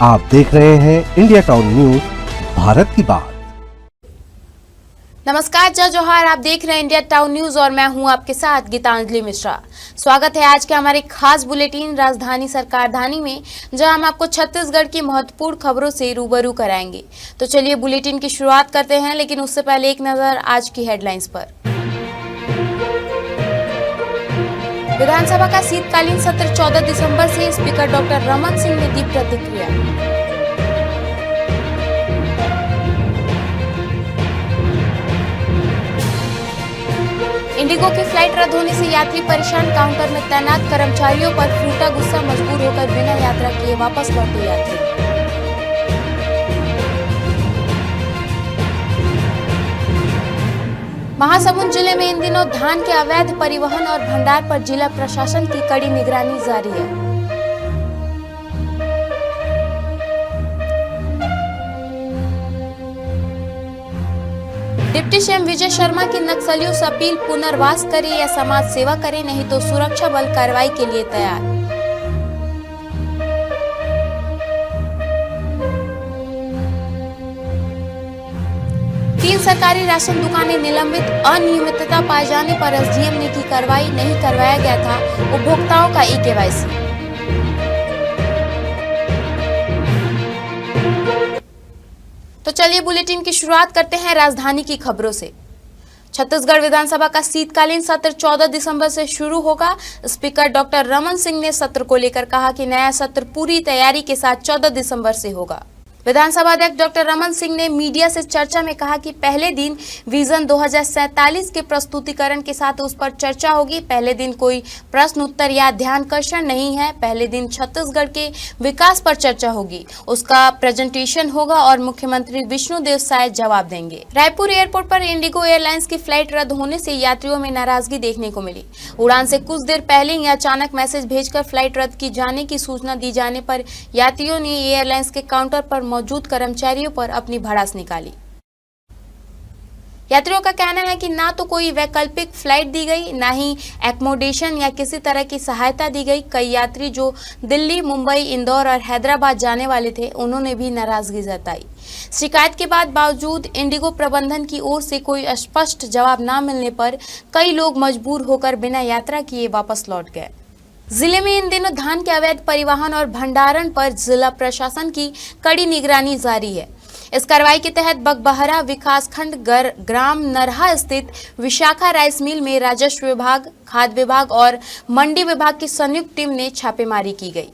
आप देख रहे हैं इंडिया टाउन न्यूज, भारत की बात। नमस्कार, जय जोहार। आप देख रहे हैं इंडिया टाउन न्यूज और मैं हूं आपके साथ गीतांजलि मिश्रा। स्वागत है आज के हमारे खास बुलेटिन राजधानी सरकारधानी में, जहां हम आपको छत्तीसगढ़ की महत्वपूर्ण खबरों से रूबरू कराएंगे। तो चलिए बुलेटिन की शुरुआत करते हैं, लेकिन उससे पहले एक नजर आज की हेडलाइंस पर। विधानसभा का शीतकालीन सत्र 14 दिसंबर से, स्पीकर डॉक्टर रमन सिंह ने दी प्रतिक्रिया। इंडिगो की फ्लाइट रद्द होने से यात्री परेशान, काउंटर में तैनात कर्मचारियों पर फूटा गुस्सा, मजबूर होकर बिना यात्रा किए वापस लौटे यात्री। महासमुंद जिले में इन दिनों धान के अवैध परिवहन और भंडार पर जिला प्रशासन की कड़ी निगरानी जारी है। डिप्टी सीएम विजय शर्मा की नक्सलियों से अपील, पुनर्वास करें या समाज सेवा करें, नहीं तो सुरक्षा बल कार्रवाई के लिए तैयार। तीन सरकारी राशन दुकानें निलंबित, अनियमितता पाए जाने पर एसडीएम ने की कार्रवाई, नहीं करवाया गया था उपभोक्ताओं का ई-केवाईसी। तो चलिए बुलेटिन की शुरुआत करते हैं राजधानी की खबरों से। छत्तीसगढ़ विधानसभा का शीतकालीन सत्र 14 दिसंबर से शुरू होगा। स्पीकर डॉक्टर रमन सिंह ने सत्र को लेकर कहा कि नया सत्र पूरी तैयारी के साथ 14 दिसंबर से होगा। विधानसभा अध्यक्ष डॉक्टर रमन सिंह ने मीडिया से चर्चा में कहा कि पहले दिन विजन 2047 के प्रस्तुतिकरण के साथ उस पर चर्चा होगी। पहले दिन कोई प्रश्न उत्तर या ध्यानाकर्षण नहीं है। पहले दिन छत्तीसगढ़ के विकास पर चर्चा होगी, उसका प्रेजेंटेशन होगा और मुख्यमंत्री विष्णुदेव साय जवाब देंगे। रायपुर एयरपोर्ट पर इंडिगो एयरलाइंस की फ्लाइट रद्द होने से यात्रियों में नाराजगी देखने को मिली। उड़ान से कुछ देर पहले ही अचानक मैसेज भेजकर फ्लाइट रद्द की जाने की सूचना दी जाने पर यात्रियों ने एयरलाइंस के काउंटर पर मौजूद कर्मचारियों पर अपनी भड़ास निकाली। यात्रियों का कहना है कि ना तो कोई वैकल्पिक फ्लाइट दी गई, ना ही एकोमोडेशन या किसी तरह की सहायता दी गई। कई यात्री जो दिल्ली, मुंबई, इंदौर और हैदराबाद जाने वाले थे, उन्होंने भी नाराजगी जताई। शिकायत के बावजूद इंडिगो प्रबंधन की ओर से कोई स्पष्ट जवाब न मिलने पर कई लोग मजबूर होकर बिना यात्रा किए वापस लौट गए। जिले में इन दिनों धान के अवैध परिवहन और भंडारण पर जिला प्रशासन की कड़ी निगरानी जारी है। इस कार्रवाई के तहत बगबहरा विकासखंड ग्राम नरहा स्थित विशाखा राइस मिल में राजस्व विभाग, खाद्य विभाग और मंडी विभाग की संयुक्त टीम ने छापेमारी की गई।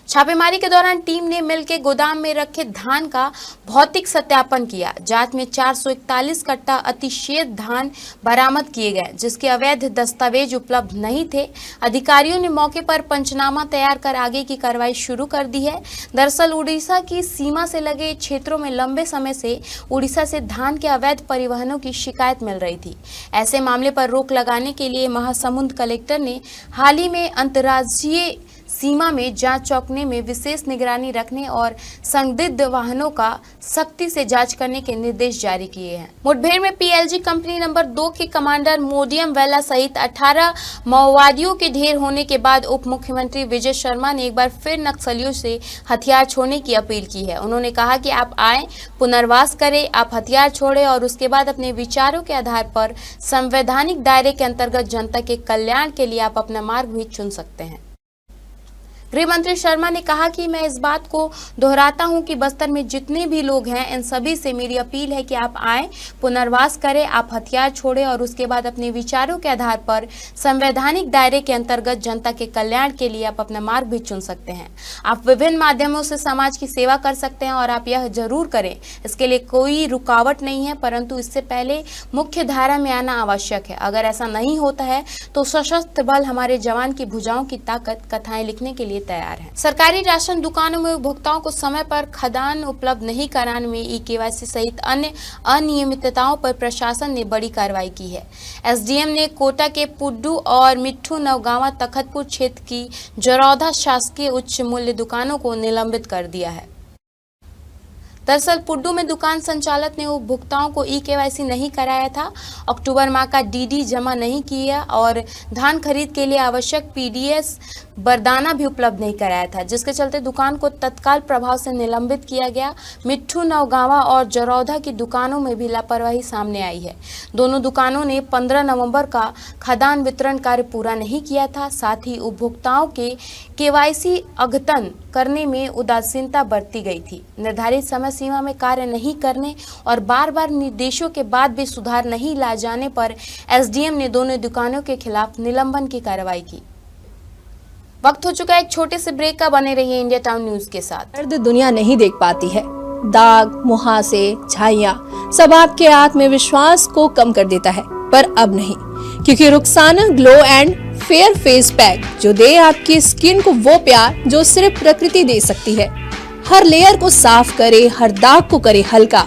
छापेमारी के दौरान टीम ने मिल के गोदाम में रखे धान का भौतिक सत्यापन किया। जांच में 441 कट्टा अतिशेष धान बरामद किए गए, जिसके अवैध दस्तावेज उपलब्ध नहीं थे। अधिकारियों ने मौके पर पंचनामा तैयार कर आगे की कार्रवाई शुरू कर दी है। दरअसल उड़ीसा की सीमा से लगे क्षेत्रों में लंबे समय से उड़ीसा से धान के अवैध परिवहनों की शिकायत मिल रही थी। ऐसे मामले पर रोक लगाने के लिए महासमुंद कलेक्टर ने हाल ही में अंतर्राज्यीय सीमा में जांच चौकने में विशेष निगरानी रखने और संदिग्ध वाहनों का सख्ती से जांच करने के निर्देश जारी किए हैं। मुठभेड़ में पीएलजी कंपनी नंबर 2 के कमांडर मोडियम वेला सहित 18 माओवादियों के ढेर होने के बाद उप मुख्यमंत्री विजय शर्मा ने एक बार फिर नक्सलियों से हथियार छोड़ने की अपील की है। उन्होंने कहा कि आप आए, पुनर्वास करें, आप हथियार छोड़े और उसके बाद अपने विचारों के आधार पर संवैधानिक दायरे के अंतर्गत जनता के कल्याण के लिए आप अपना मार्ग भी चुन सकते हैं। गृह मंत्री शर्मा ने कहा कि मैं इस बात को दोहराता हूं कि बस्तर में जितने भी लोग हैं, इन सभी से मेरी अपील है कि आप आएं, पुनर्वास करें, आप हथियार छोड़ें और उसके बाद अपने विचारों के आधार पर संवैधानिक दायरे के अंतर्गत जनता के कल्याण के लिए आप अपना मार्ग भी चुन सकते हैं। आप विभिन्न माध्यमों से समाज की सेवा कर सकते हैं और आप यह जरूर करें। इसके लिए कोई रुकावट नहीं है, परंतु इससे पहले मुख्य धारा में आना आवश्यक है। अगर ऐसा नहीं होता है तो सशस्त्र बल हमारे जवान की भुजाओं की ताकत कथाएं लिखने के लिए तैयार है। सरकारी राशन दुकानों में उपभोक्ताओं को समय पर खाद्यान्न उपलब्ध नहीं कराने में ई-केवाईसी सहित अन्य अनियमितताओं पर प्रशासन ने बड़ी कार्रवाई की है। एसडीएम ने कोटा के पुड्डू और मिट्ठू नवगांवा तखतपुर क्षेत्र की जरौधा शासकीय उच्च मूल्य दुकानों को निलंबित कर दिया है। दरअसल पुड्डू में दुकान संचालक ने उपभोक्ताओं को ई-केवाईसी नहीं कराया था, अक्टूबर माह का डीडी जमा नहीं किया और धान खरीद के लिए आवश्यक पीडीएस बरदाना भी उपलब्ध नहीं कराया था, जिसके चलते दुकान को तत्काल प्रभाव से निलंबित किया गया। मिट्ठू, नवगांवा और जरौधा की दुकानों में भी लापरवाही सामने आई है। दोनों दुकानों ने 15 नवंबर का खाद्यान्न वितरण कार्य पूरा नहीं किया था। साथ ही उपभोक्ताओं के केवाईसी अद्यतन करने में उदासीनता बरती गई थी। निर्धारित समय सीमा में कार्य नहीं करने और बार बार निर्देशों के बाद भी सुधार नहीं लाए जाने पर एसडीएम ने दोनों दुकानों के खिलाफ निलंबन की कार्रवाई की। वक्त हो चुका है एक छोटे से ब्रेक का, बने रहिए इंडिया टाउन न्यूज के साथ। दर्द दुनिया नहीं देख पाती है। दाग, मुहासे, झाइयाँ सब आपके आत्मविश्वास को कम कर देता है, पर अब नहीं, क्योंकि Rukhsana glow and fair face pack जो दे आपकी स्किन को वो प्यार जो सिर्फ प्रकृति दे सकती है। हर लेयर को साफ करे, हर दाग को करे हल्का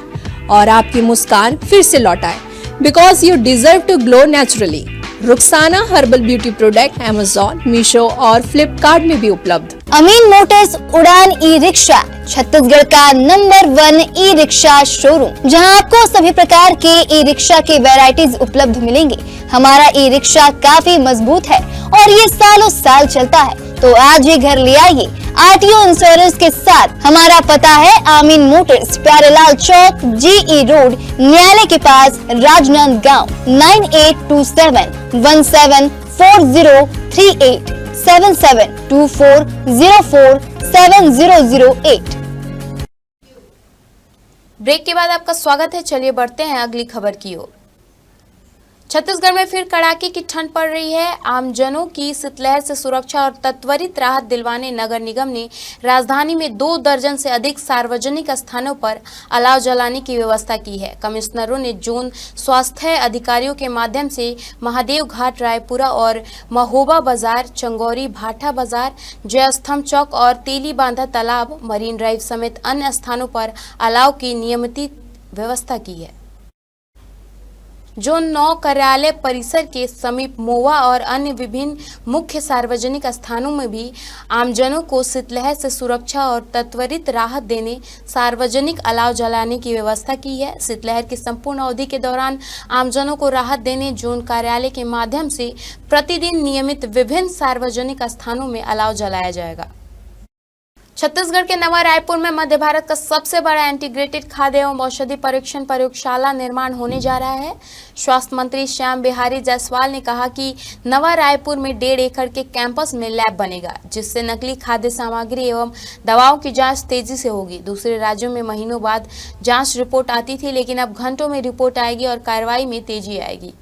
और आपकी मुस्कान फिर से लौटाए। Because you deserve to glow naturally. Rukhsana herbal beauty product Amazon, Meesho और फ्लिपकार्ट में भी उपलब्ध। अमीन मोटर्स उड़ान ई रिक्शा छत्तीसगढ़ का नंबर 1 ई रिक्शा शोरूम, जहां आपको सभी प्रकार के ई रिक्शा के वैरायटीज उपलब्ध मिलेंगे। हमारा ई रिक्शा काफी मजबूत है और ये सालों साल चलता है, तो आज ही घर ले आइए आरटीओ इंश्योरेंस के साथ। हमारा पता है आमीन मोटर्स, प्यारेलाल चौक, जीई रोड, न्यायालय के पास, राजनांदगांव। 9827174038 7724047008। ब्रेक के बाद आपका स्वागत है। चलिए बढ़ते हैं अगली खबर की ओर। छत्तीसगढ़ में फिर कड़ाके की ठंड पड़ रही है। आमजनों की शीतलहर से सुरक्षा और त्वरित राहत दिलवाने नगर निगम ने राजधानी में 2 दर्जन से अधिक सार्वजनिक स्थानों पर अलाव जलाने की व्यवस्था की है। कमिश्नरों ने जोन स्वास्थ्य अधिकारियों के माध्यम से महादेव घाट, रायपुरा और महोबा बाजार, चंगोरी, भाठा बाजार, जयस्तंभ चौक और तेली बांधा तालाब, मरीन ड्राइव समेत अन्य स्थानों पर अलाव की नियमित व्यवस्था की है। जोन 9 कार्यालय परिसर के समीप मोवा और अन्य विभिन्न मुख्य सार्वजनिक स्थानों में भी आमजनों को शीतलहर से सुरक्षा और त्वरित राहत देने सार्वजनिक अलाव जलाने की व्यवस्था की है। शीतलहर की संपूर्ण अवधि के दौरान आमजनों को राहत देने जोन कार्यालय के माध्यम से प्रतिदिन नियमित विभिन्न सार्वजनिक स्थानों में अलाव जलाया जाएगा। छत्तीसगढ़ के नवा रायपुर में मध्य भारत का सबसे बड़ा इंटीग्रेटेड खाद्य एवं औषधि परीक्षण प्रयोगशाला निर्माण होने जा रहा है। स्वास्थ्य मंत्री श्याम बिहारी जायसवाल ने कहा कि नवा रायपुर में 1.5 एकड़ के कैंपस में लैब बनेगा, जिससे नकली खाद्य सामग्री एवं दवाओं की जांच तेजी से होगी। दूसरे राज्यों में महीनों बाद जांच रिपोर्ट आती थी, लेकिन अब घंटों में रिपोर्ट आएगी और कार्रवाई में तेजी आएगी।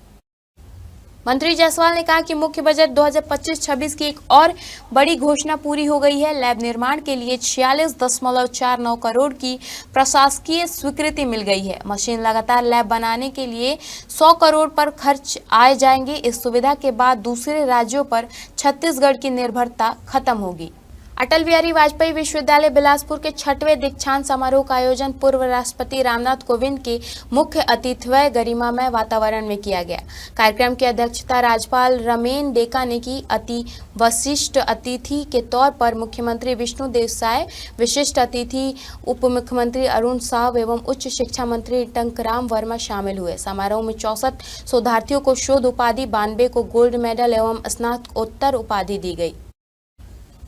मंत्री जायसवाल ने कहा कि मुख्य बजट 2025-26 की एक और बड़ी घोषणा पूरी हो गई है। लैब निर्माण के लिए 46.49 करोड़ की प्रशासकीय स्वीकृति मिल गई है। मशीन लगातार लैब बनाने के लिए 100 करोड़ पर खर्च आए जाएंगे। इस सुविधा के बाद दूसरे राज्यों पर छत्तीसगढ़ की निर्भरता खत्म होगी। अटल बिहारी वाजपेयी विश्वविद्यालय बिलासपुर के 6वें दीक्षांत समारोह का आयोजन पूर्व राष्ट्रपति रामनाथ कोविंद के मुख्य अतिथ्य गरिमामय वातावरण में किया गया। कार्यक्रम की अध्यक्षता राज्यपाल रमेन डेका ने की। अति वरिष्ठ अतिथि के तौर पर मुख्यमंत्री विष्णुदेव साय, विशिष्ट अतिथि उप मुख्यमंत्री अरुण साव एवं उच्च शिक्षा मंत्री टंकराम वर्मा शामिल हुए। समारोह में 64 शोधार्थियों को शोध उपाधि, 92 को गोल्ड मेडल एवं स्नातकोत्तर उपाधि दी गई।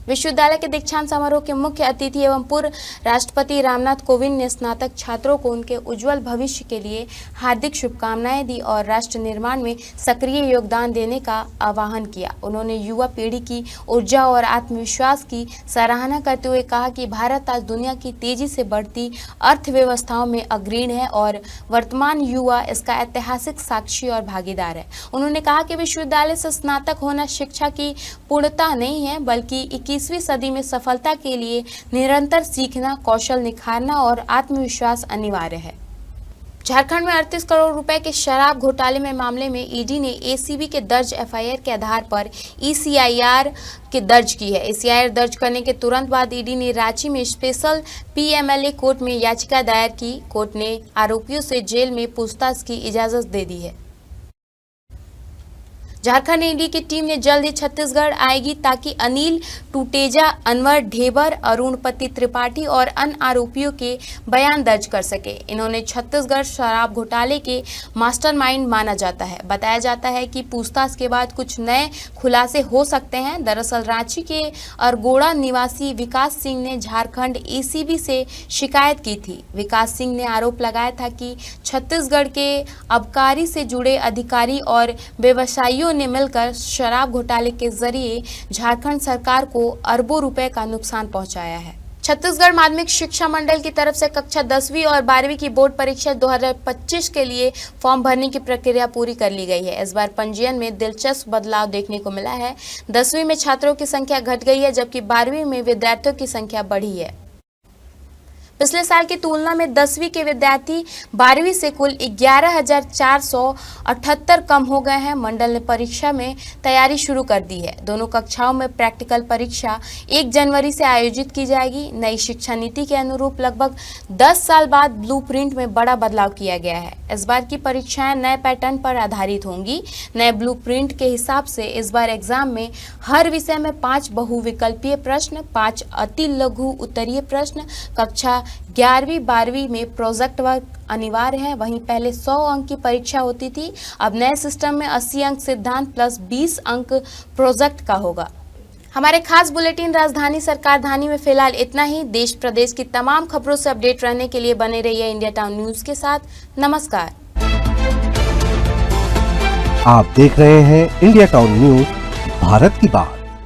विश्वविद्यालय के दीक्षांत समारोह के मुख्य अतिथि एवं पूर्व राष्ट्रपति रामनाथ कोविंद ने स्नातक छात्रों को उनके उज्जवल भविष्य के लिए हार्दिक शुभकामनाएं दी और राष्ट्र निर्माण में सक्रिय योगदान देने का आह्वान किया। उन्होंने युवा पीढ़ी की ऊर्जा और आत्मविश्वास की सराहना करते हुए कहा कि भारत आज दुनिया की तेजी से बढ़ती अर्थव्यवस्थाओं में अग्रणी है और वर्तमान युवा इसका ऐतिहासिक साक्षी और भागीदार है। उन्होंने कहा कि विश्वविद्यालय से स्नातक होना शिक्षा की पूर्णता नहीं है, बल्कि 21वीं सदी में सफलता के लिए निरंतर सीखना, कौशल निखारना और आत्मविश्वास अनिवार्य है। झारखंड में 38 करोड़ रुपए के शराब घोटाले में मामले में ईडी ने एसीबी के दर्ज एफआईआर के आधार पर ईसीआईआर के दर्ज की है। ईसीआईआर दर्ज करने के तुरंत बाद ईडी ने रांची में स्पेशल पीएमएलए कोर्ट में याचिका दायर की। कोर्ट ने आरोपियों से जेल में पूछताछ की इजाजत दे दी है। झारखंड ईडी की टीम ने जल्द ही छत्तीसगढ़ आएगी ताकि अनिल टूटेजा, अनवर ढेबर, अरुणपति त्रिपाठी और अन्य आरोपियों के बयान दर्ज कर सके। इन्होंने छत्तीसगढ़ शराब घोटाले के मास्टरमाइंड माना जाता है। बताया जाता है कि पूछताछ के बाद कुछ नए खुलासे हो सकते हैं। दरअसल रांची के अरगोड़ा निवासी विकास सिंह ने झारखंड एसीबी से शिकायत की थी। विकास सिंह ने आरोप लगाया था कि छत्तीसगढ़ के आबकारी से जुड़े अधिकारी और व्यवसायियों ने मिलकर शराब घोटाले के जरिए झारखंड सरकार को अरबों रुपए का नुकसान पहुंचाया है। छत्तीसगढ़ माध्यमिक शिक्षा मंडल की तरफ से कक्षा 10वीं और 12वीं की बोर्ड परीक्षा 2025 के लिए फॉर्म भरने की प्रक्रिया पूरी कर ली गई है। इस बार पंजीयन में दिलचस्प बदलाव देखने को मिला है। 10वीं में छात्रों की संख्या घट गई है, जबकि 12वीं में विद्यार्थियों की संख्या बढ़ी है। पिछले साल की तुलना में 10वीं के विद्यार्थी 12वीं से कुल 11,478 कम हो गए हैं। मंडल ने परीक्षा में तैयारी शुरू कर दी है। दोनों कक्षाओं में प्रैक्टिकल परीक्षा 1 जनवरी से आयोजित की जाएगी। नई शिक्षा नीति के अनुरूप लगभग 10 साल बाद ब्लूप्रिंट में बड़ा बदलाव किया गया है। इस बार की परीक्षाएं नए पैटर्न पर आधारित होंगी। नए ब्लूप्रिंट के हिसाब से इस बार एग्जाम में हर विषय में 5 बहुविकल्पीय प्रश्न, 5 अति लघु उत्तरीय प्रश्न, कक्षा 11वीं 12वीं में प्रोजेक्ट वर्क अनिवार्य है। वहीं पहले 100 अंक की परीक्षा होती थी। अब नए सिस्टम में 80 अंक सिद्धांत प्लस 20 अंक प्रोजेक्ट का होगा। हमारे खास बुलेटिन राजधानी सरकार धानी में फिलहाल इतना ही। देश प्रदेश की तमाम खबरों से अपडेट रहने के लिए बने रहिए इंडिया टाउन न्यूज के साथ। नमस्कार। आप देख रहे हैं इंडिया टाउन न्यूज, भारत की बात।